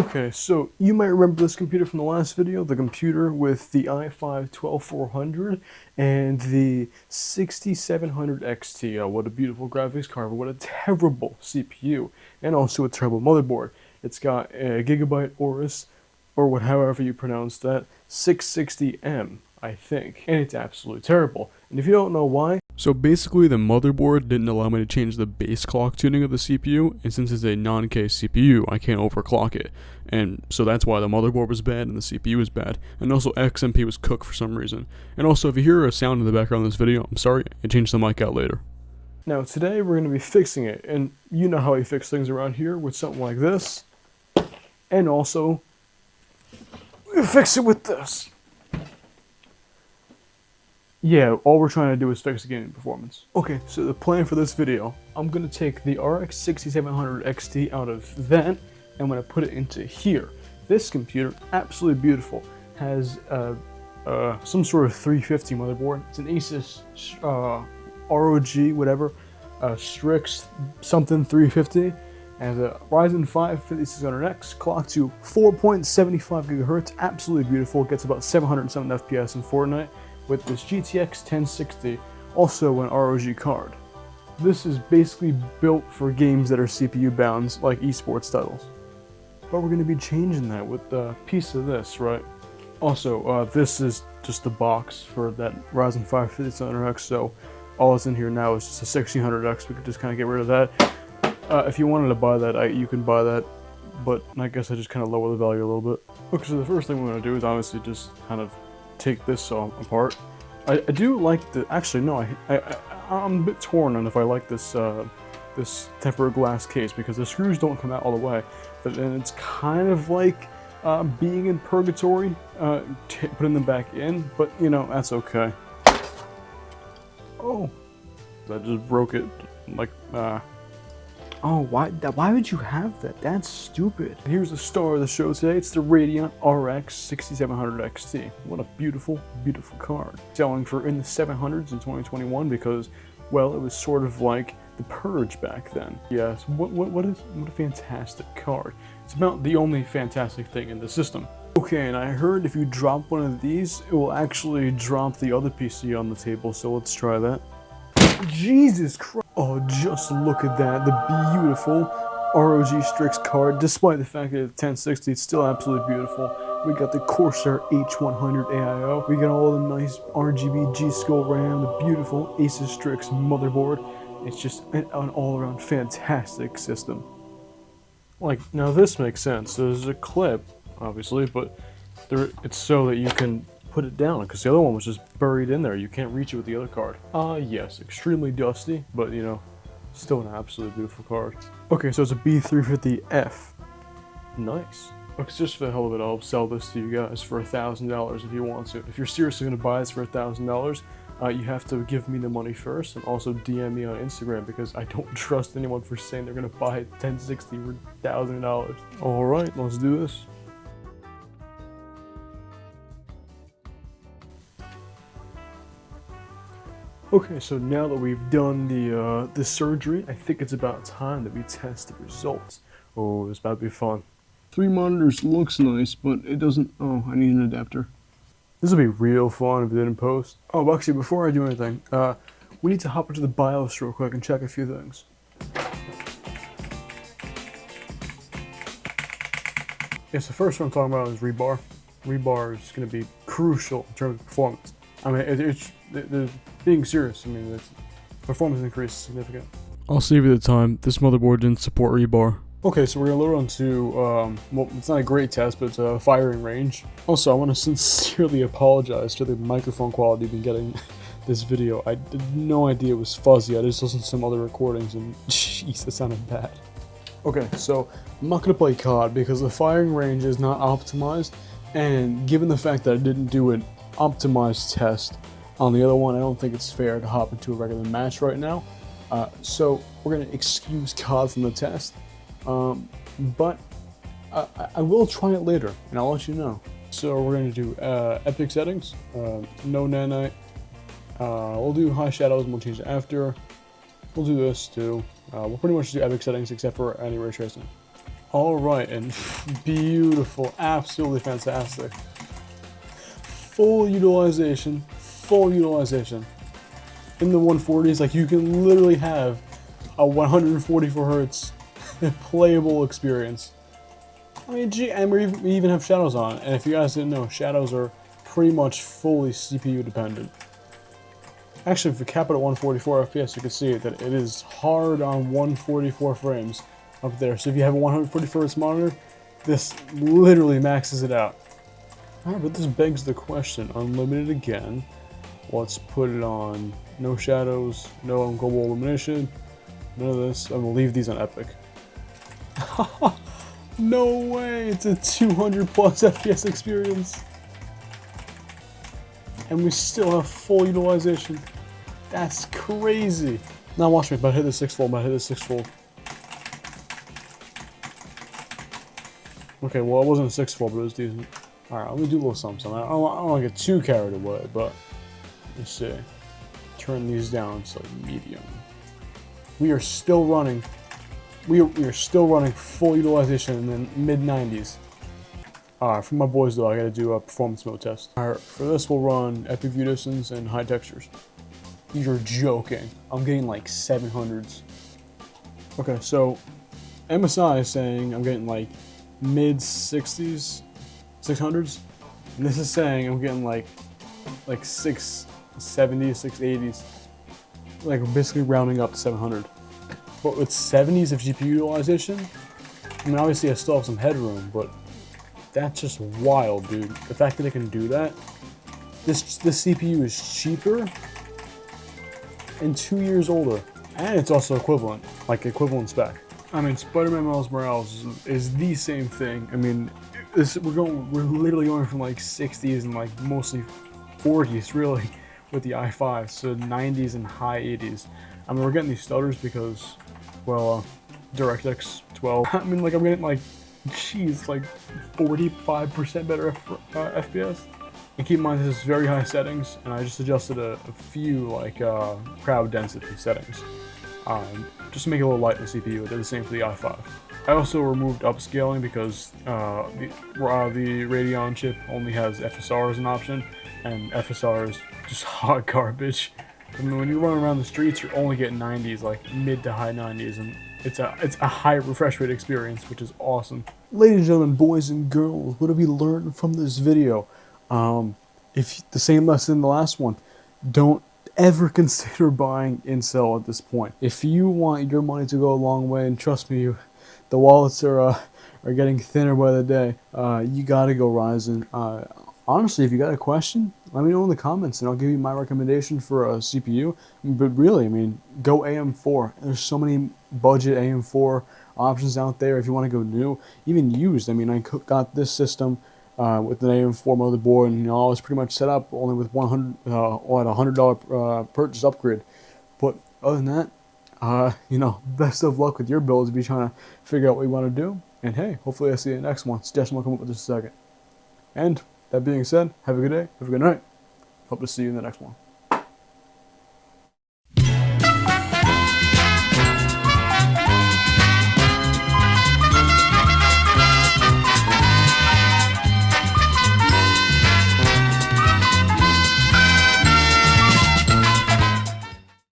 Okay, so you might remember this computer from the last video, the computer with the i5-12400 and the 6700 XT. Oh, what a beautiful graphics card, but what a terrible CPU, and also a terrible motherboard. It's got a Gigabyte Aorus, or however you pronounce that, 660M, I think, and it's absolutely terrible. And if you don't know why, so basically the motherboard didn't allow me to change the base clock tuning of the CPU, and since it's a non-K CPU, I can't overclock it. And so that's why the motherboard was bad and the CPU was bad. And also XMP was cooked for some reason. And also if you hear a sound in the background of this video, I'm sorry, I changed the mic out later. now today we're going to be fixing it, and you know how we fix things around here with something like this, and also we fix it with this. Yeah, all we're trying to do is fix the gaming performance. Okay, so the plan for this video, I'm going to take the RX 6700 XT out of that, and I'm going to put it into here. This computer, absolutely beautiful, has some sort of 350 motherboard. It's an Asus ROG, whatever, Strix something 350. Has a Ryzen 5 5600X, clocked to 4.75 gigahertz, absolutely beautiful, gets about 707 FPS in Fortnite, with this GTX 1060, also an ROG card. This is basically built for games that are CPU bound, like esports titles. But we're going to be changing that with a piece of this, right? Also, this is just the box for that Ryzen 5 5600X, so all that's in here now is just a 1600X. We could just kind of get rid of that. If you wanted to buy that, you can buy that, but I guess I just kind of lower the value a little bit. Okay, so the first thing we're going to do is obviously just kind of take this apart. I do like the, actually no, I'm a bit torn on if I like this this tempered glass case, because the screws don't come out all the way, but then it's kind of like being in purgatory, putting them back in, but you know, that's okay. Oh, that just broke it, like, oh, why would you have that? That's stupid. Here's the star of the show today. It's the Radeon RX 6700 XT. What a beautiful, beautiful card. Selling for in the 700s in 2021 because, well, it was sort of like the Purge back then. Yes, what a fantastic card. It's about the only fantastic thing in the system. Okay, and I heard if you drop one of these, it will actually drop the other PC on the table, so let's try that. Jesus Christ. Oh, just look at that. The beautiful ROG Strix card. Despite the fact that it's 1060, it's still absolutely beautiful. We got the Corsair H100 AIO. We got all the nice RGB G-Skill RAM, the beautiful Asus Strix motherboard. It's just an all-around fantastic system. Like, now this makes sense. There's a clip, obviously, but it's so that you can put it down, because the other one was just buried in there. You can't reach it with the other card. Yes, extremely dusty, but you know, still an absolutely beautiful card. Okay, so it's a B350F. Nice. Okay, just for the hell of it, I'll sell this to you guys for $1,000 if you want to. If you're seriously going to buy this for $1,000, you have to give me the money first, and also DM me on Instagram, because I don't trust anyone for saying they're going to buy 1060 for $1,000. Alright, let's do this. Okay, so now that we've done the surgery, I think it's about time that we test the results. Oh, this about to be fun. 3 monitors looks nice, but it doesn't. Oh, I need an adapter. This will be real fun if we did in post. Oh, but actually, before I do anything, we need to hop into the BIOS real quick and check a few things. Yes, the first one I'm talking about is rebar. Rebar is going to be crucial in terms of performance. I mean, it's being serious. I mean, the performance increase is significant. I'll save you the time. This motherboard didn't support rebar. Okay, so we're gonna load onto, well, it's not a great test, but it's a firing range. Also, I want to sincerely apologize to the microphone quality you've been getting this video. I had no idea it was fuzzy. I just listened to some other recordings and jeez, it sounded bad. Okay, so I'm not gonna play COD because the firing range is not optimized, and given the fact that I didn't do an optimized test on the other one, I don't think it's fair to hop into a regular match right now. So we're gonna excuse COD from the test. But I will try it later, and I'll let you know. So we're going to do epic settings, no nanite. We'll do high shadows, and we'll change it after. We'll do this too. We'll pretty much do epic settings except for any ray tracing. Alright, and beautiful, absolutely fantastic. Full utilization. In the 140s, like you can literally have a 144 hertz playable experience. I mean, gee, and we even have shadows on it. And if you guys didn't know, shadows are pretty much fully CPU dependent. Actually, if we cap it at 144 FPS, you can see that it is hard on 144 frames up there. So if you have a 144 Hz monitor, this literally maxes it out. Alright, but this begs the question, unlimited again. Let's put it on no shadows, no global illumination, none of this. I'm gonna leave these on epic. No way, it's a 200 plus FPS experience. And we still have full utilization. That's crazy. Now watch me, but I hit the 6-fold, Okay, well it wasn't a 6-fold, but it was decent. Alright, let me do a little something. I don't want to get too carried away, but let's see. Turn these down to like medium. We are still running. We are still running full utilization in the mid-90s. Alright, for my boys though, I gotta do a performance mode test. Alright, for this we'll run epic view distance and high textures. You're joking. I'm getting like 700s. Okay, so MSI is saying I'm getting like mid-60s, 600s. And this is saying I'm getting like 670s, 680s. Like basically rounding up to 700. But with 70s of GPU utilization, I mean obviously I still have some headroom, but that's just wild, dude. The fact that it can do that. This CPU is cheaper and 2 years older. And it's also equivalent, like equivalent spec. I mean, Spider-Man Miles Morales is the same thing. I mean, we're literally going from like 60s and like mostly 40s really with the i5, so 90s and high 80s. I mean, we're getting these stutters because, well, DirectX 12. I mean, like I'm getting like, geez, like 45% better FPS. And keep in mind this is very high settings, and I just adjusted a few like crowd density settings. Just to make it a little light in the CPU. I did the same for the i5. I also removed upscaling because the Radeon chip only has FSR as an option, and FSR is just hot garbage. I mean, when you run around the streets, you're only getting 90s, like mid to high 90s, and it's a high refresh rate experience, which is awesome. Ladies and gentlemen, boys and girls, what have we learned from this video? If the same lesson in the last one, don't ever consider buying Intel at this point. If you want your money to go a long way, and trust me, the wallets are getting thinner by the day, you gotta go Ryzen. Honestly, if you got a question, let me know in the comments and I'll give you my recommendation for a CPU. But really, I mean, go AM4. There's so many budget AM4 options out there if you want to go new, even used. I mean, I got this system with an AM4 motherboard, and I was pretty much set up only with $100 purchase upgrade. But other than that, best of luck with your builds if you're trying to figure out what you want to do. And hey, hopefully I see you in the next one. Suggestion will come up with just a second. And that being said, have a good day, have a good night. Hope to see you in the next one.